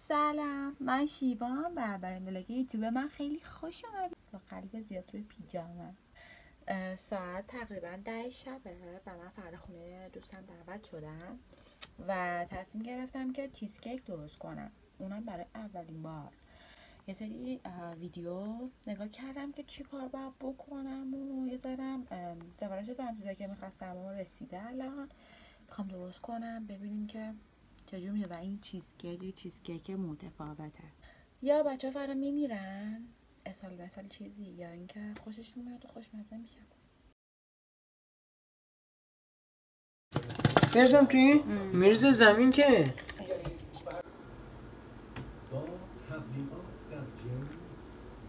سلام، من شیبام و اولین ولاگ یوتیوب من خیلی خوش اومدید. با قلب زیاد روی پیجامم. ساعت تقریبا 10 شبه و من فردا خونه دوستم دعوت شدم و تصمیم گرفتم که چیزکیک درست کنم، اونم برای اولین بار. یه سری ویدیو نگاه کردم که چی کار باید بکنم و یه ذرم سفارش دادم چیزایی که میخواستم و رسیده. الان میخوام درست کنم ببینیم که چجور میشه. و این چیزکیک متفاوته. یا بچه ها فردا میمیرن اسال بسال چیزی، یا اینکه خوششون میاد و خوشمزه میشن. برزم توی میرزه زمین که با تبلیغات در جن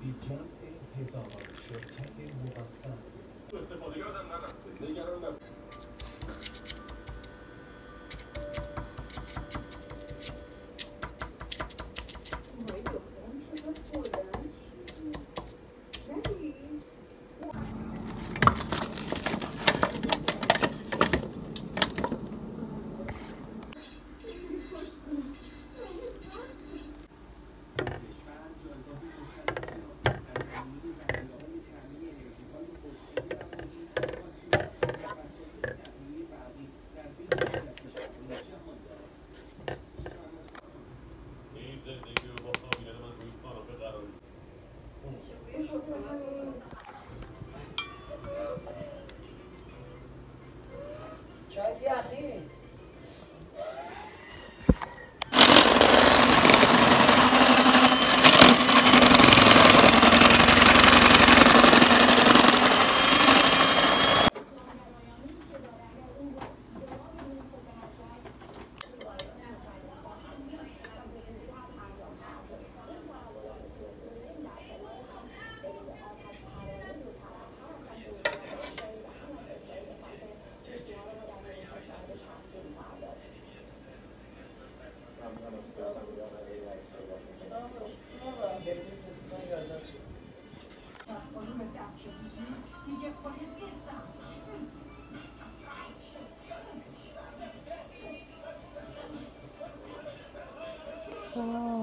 بی جمع هزاران شرکت موفق استفاده یادم نرفته نگران نباش.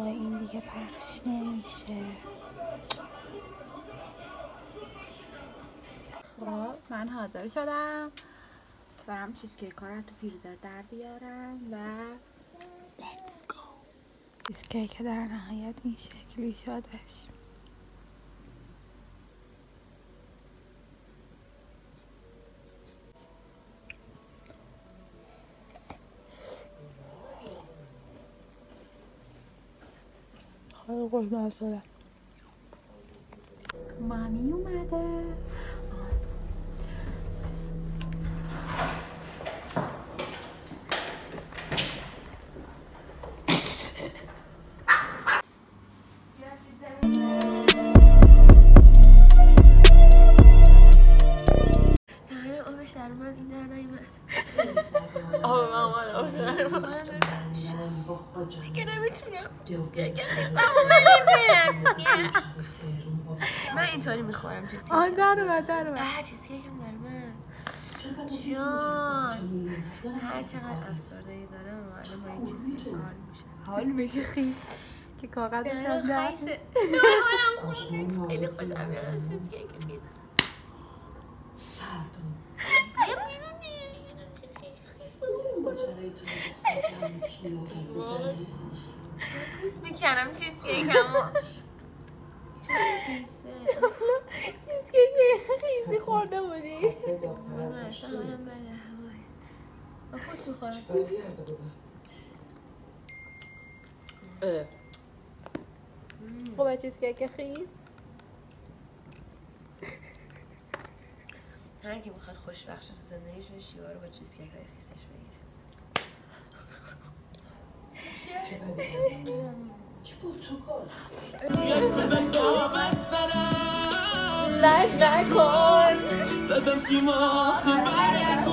این دیگه پخش نمیشه. خب من حاضر شدم برم چیزکیک ها رو تو فریزر در بیارم و let's go. چیزکیک در نهایت این شکلی شدش. خیلی خوشمزه شده. مامی اومده. آبش در من این در نایمد. دیگه نمیتونم چیزکیک من اینطوری میخورم چیزکیک. آن در اومد چیزکیک هم در من جان. هر چقدر افسردگی دارم الان با این چیزکیک حال میشه خیس که کاغذش هم خیسه. حالم خوب نیست. خیلی خوشم میاد از چیزکیک خیس. یه بیرونی پوست میکنم چیزکیکمو. چیزکیک خیسی خورده بودی؟ نه اصلا حالم بده. با پوست میخورم. خوبه چیزکیک خیس؟ هر کی میخواد خوشبخش تو زندگیش بشه شیوا رو با چیزکیک های خیسش بگیره. لش نکن زدم سیما خبر